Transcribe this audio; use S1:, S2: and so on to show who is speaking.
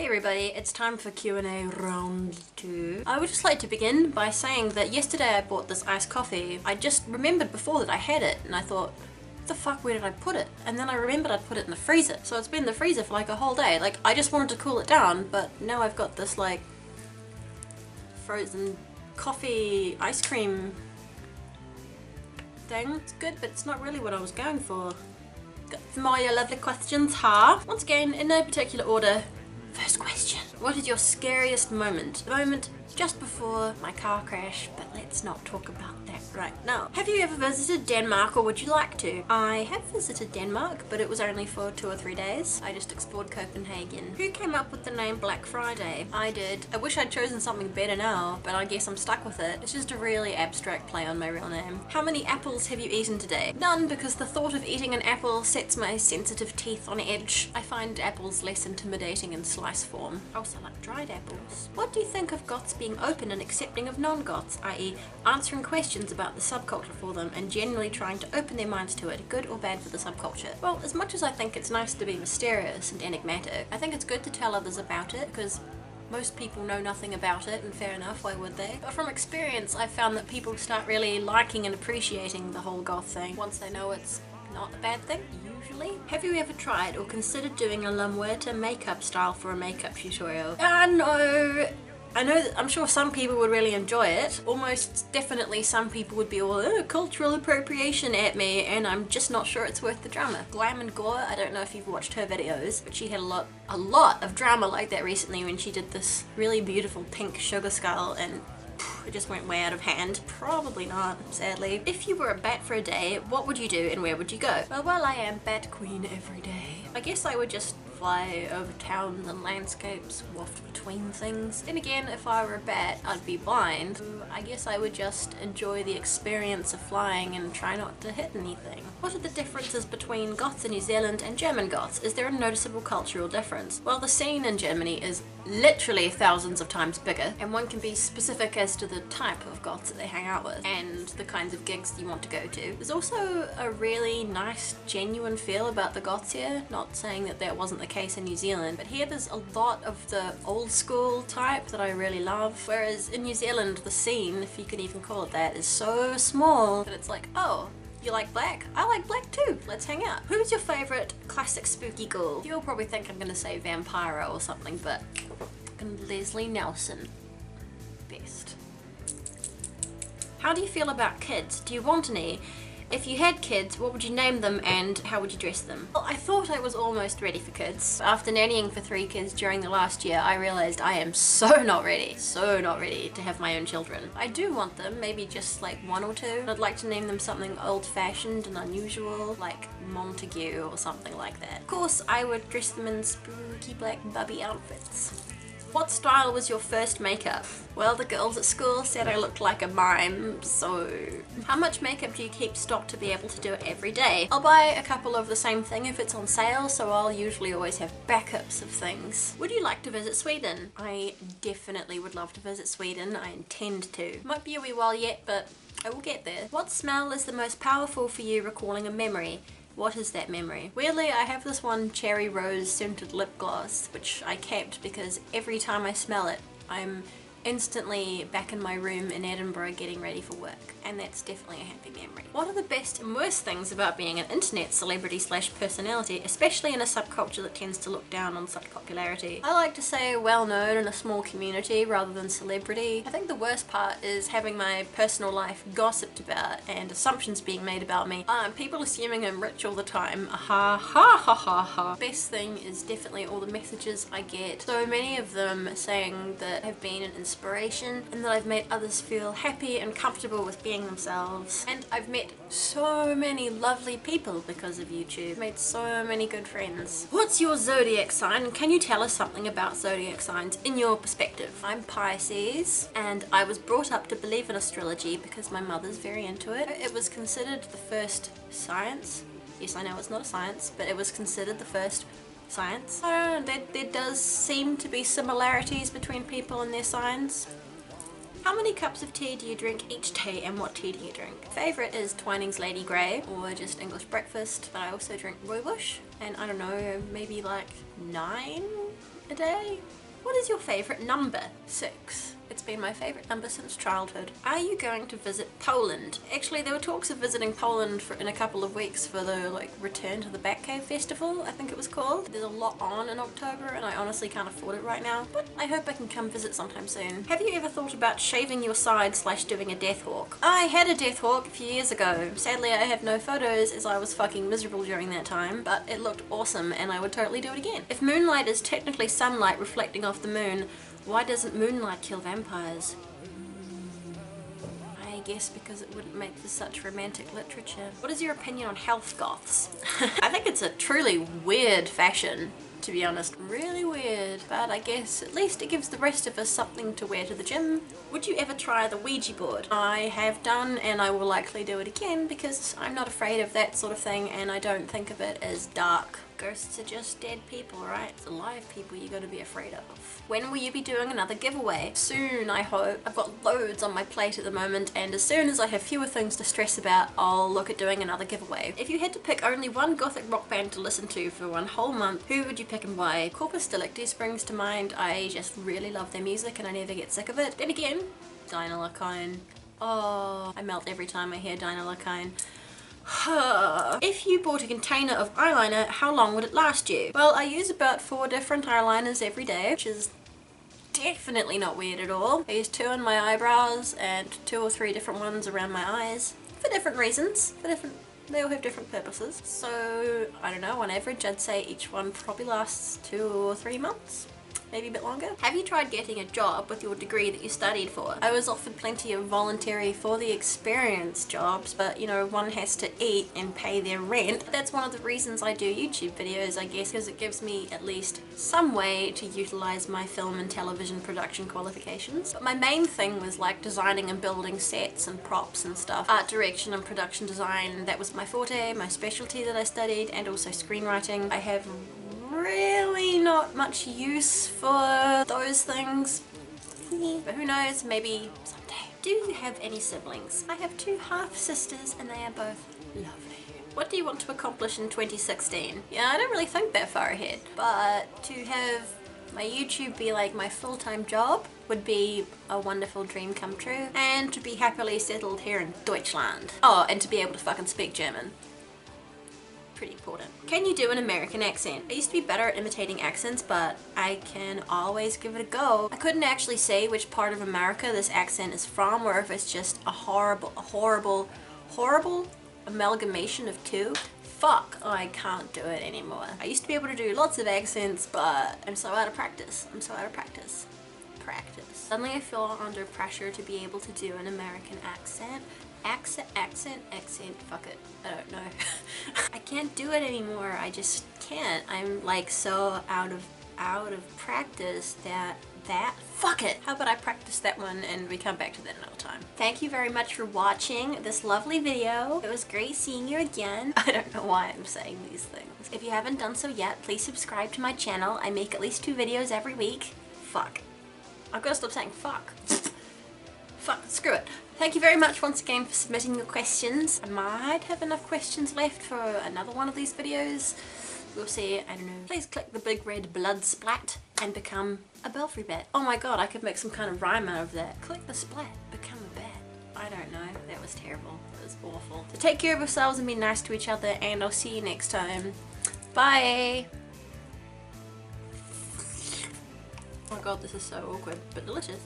S1: everybody, it's time for Q&A round 2. I would just like to begin by saying that yesterday I bought this iced coffee. I just remembered before that I had it and I thought, the fuck, where did I put it? And then I remembered I'd put it in the freezer. So it's been in the freezer for like a whole day. Like, I just wanted to cool it down, but now I've got this like frozen coffee ice cream thing. It's good, but it's not really what I was going for. Got some more of your lovely questions, huh? Once again, in no particular order. First question. What is your scariest moment? The moment just before my car crash, but let's not talk about that right now. Have you ever visited Denmark, or would you like to? I have visited Denmark, but it was only for 2 or 3 days. I just explored Copenhagen. Who came up with the name Black Friday? I did. I wish I'd chosen something better now, but I guess I'm stuck with it. It's just a really abstract play on my real name. How many apples have you eaten today? None, because the thought of eating an apple sets my sensitive teeth on edge. I find apples less intimidating in slice form. I also like dried apples. What do you think of goths being open and accepting of non-goths, i.e. answering questions about the subculture for them and generally trying to open their minds to it, good or bad for the subculture? Well, as much as I think it's nice to be mysterious and enigmatic, I think it's good to tell others about it because most people know nothing about it, and fair enough, why would they? But from experience, I've found that people start really liking and appreciating the whole goth thing once they know it's not a bad thing, usually. Have you ever tried or considered doing a La Muerta makeup style for a makeup tutorial? No. I know that I'm sure some people would really enjoy it. Almost definitely some people would be all, oh, cultural appropriation at me, and I'm just not sure it's worth the drama. Glam&gore, I don't know if you've watched her videos, but she had a lot of drama like that recently when she did this really beautiful pink sugar skull and it just went way out of hand. Probably not, sadly. If you were a bat for a day, what would you do and where would you go? Well, I am Bat Queen every day. I guess I would just fly over towns and landscapes, waft between things. Then again, if I were a bat, I'd be blind. So I guess I would just enjoy the experience of flying and try not to hit anything. What are the differences between goths in New Zealand and German goths? Is there a noticeable cultural difference? Well, the scene in Germany is literally thousands of times bigger, and one can be specific as to the type of goths that they hang out with and the kinds of gigs you want to go to. There's also a really nice, genuine feel about the goths here. Not saying that that wasn't the case in New Zealand, but here there's a lot of the old school type that I really love, whereas in New Zealand the scene, if you can even call it that, is so small that it's like, oh, you like black? I like black too. Let's hang out. Who's your favourite classic spooky ghoul? You'll probably think I'm gonna say Vampira or something, but Leslie Nelson. Best. How do you feel about kids? Do you want any? If you had kids, what would you name them and how would you dress them? Well, I thought I was almost ready for kids. After nannying for 3 kids during the last year, I realized I am so not ready to have my own children. I do want them, maybe just like 1 or 2. I'd like to name them something old-fashioned and unusual, like Montague or something like that. Of course, I would dress them in spooky black bubby outfits. What style was your first makeup? Well, the girls at school said I looked like a mime, so... How much makeup do you keep stocked to be able to do it every day? I'll buy a couple of the same thing if it's on sale, so I'll usually always have backups of things. Would you like to visit Sweden? I definitely would love to visit Sweden. I intend to. Might be a wee while yet, but I will get there. What smell is the most powerful for you recalling a memory? What is that memory? Weirdly, I have this one cherry rose scented lip gloss, which I kept because every time I smell it, I'm instantly back in my room in Edinburgh getting ready for work, and that's definitely a happy memory. What are the best and worst things about being an internet celebrity / personality, especially in a subculture that tends to look down on such popularity? I like to say well known in a small community rather than celebrity. I think the worst part is having my personal life gossiped about and assumptions being made about me. People assuming I'm rich all the time. Ha ha ha ha ha. Best thing is definitely all the messages I get. So many of them saying that I've been an inspiration and that I've made others feel happy and comfortable with being themselves. And I've met so many lovely people because of YouTube. Made so many good friends. What's your zodiac sign? Can you tell us something about zodiac signs in your perspective? I'm Pisces, and I was brought up to believe in astrology because my mother's very into it. It was considered the first science. Yes, I know it's not a science, but it was considered the first science. I don't know, there does seem to be similarities between people and their signs. How many cups of tea do you drink each day and what tea do you drink? Favourite is Twining's Lady Grey or just English breakfast, but I also drink rooibos and I don't know, maybe like 9 a day? What is your favourite number? 6. It's been my favourite number since childhood. Are you going to visit Poland? Actually, there were talks of visiting Poland in a couple of weeks for the Return to the Batcave Festival, I think it was called. There's a lot on in October and I honestly can't afford it right now, but I hope I can come visit sometime soon. Have you ever thought about shaving your side / doing a death hawk? I had a death hawk a few years ago. Sadly, I have no photos as I was fucking miserable during that time, but it looked awesome and I would totally do it again. If moonlight is technically sunlight reflecting off the moon, why doesn't moonlight kill vampires? I guess because it wouldn't make for such romantic literature. What is your opinion on health goths? I think it's a truly weird fashion, to be honest. Really weird, but I guess at least it gives the rest of us something to wear to the gym. Would you ever try the Ouija board? I have done and I will likely do it again because I'm not afraid of that sort of thing and I don't think of it as dark. Ghosts are just dead people, right? It's alive people you gotta be afraid of. When will you be doing another giveaway? Soon, I hope. I've got loads on my plate at the moment and as soon as I have fewer things to stress about, I'll look at doing another giveaway. If you had to pick only one gothic rock band to listen to for one whole month, who would you pick and why? Corpus Delicti springs to mind. I just really love their music and I never get sick of it. Then again, Dynalakine. Oh, I melt every time I hear Dynalakine. If you bought a container of eyeliner, how long would it last you? Well, I use about 4 different eyeliners every day, which is definitely not weird at all. I use 2 on my eyebrows and 2 or 3 different ones around my eyes for different reasons, they all have different purposes. So, I don't know, on average I'd say each one probably lasts 2 or 3 months. Maybe a bit longer. Have you tried getting a job with your degree that you studied for? I was offered plenty of voluntary for the experience jobs, but you know, one has to eat and pay their rent. That's one of the reasons I do YouTube videos, I guess, because it gives me at least some way to utilize my film and television production qualifications. But my main thing was like designing and building sets and props and stuff. Art direction and production design, that was my forte, my specialty that I studied, and also screenwriting. I have really not much use for those things, but who knows, maybe someday. Do you have any siblings? I have 2 half-sisters and they are both lovely. What do you want to accomplish in 2016? Yeah, I don't really think that far ahead, but to have my YouTube be like my full-time job would be a wonderful dream come true, and to be happily settled here in Deutschland. Oh, and to be able to fucking speak German. Pretty important. Can you do an American accent? I used to be better at imitating accents, but I can always give it a go. I couldn't actually say which part of America this accent is from, or if it's just a horrible amalgamation of 2. Fuck, I can't do it anymore. I used to be able to do lots of accents, but I'm so out of practice. Suddenly I feel under pressure to be able to do an American accent. Accent, fuck it. I don't know. I can't do it anymore. I just can't. I'm like so out of practice that fuck it. How about I practice that one and we come back to that another time. Thank you very much for watching this lovely video. It was great seeing you again. I don't know why I'm saying these things. If you haven't done so yet, please subscribe to my channel. I make at least 2 videos every week. Fuck. I've got to stop saying fuck. Fuck, screw it. Thank you very much once again for submitting your questions. I might have enough questions left for another one of these videos. We'll see, I don't know. Please click the big red blood splat and become a belfry bat. Oh my god, I could make some kind of rhyme out of that. Click the splat, become a bat. I don't know, that was terrible. That was awful. So take care of yourselves and be nice to each other, and I'll see you next time. Bye! Oh my god, this is so awkward, but delicious.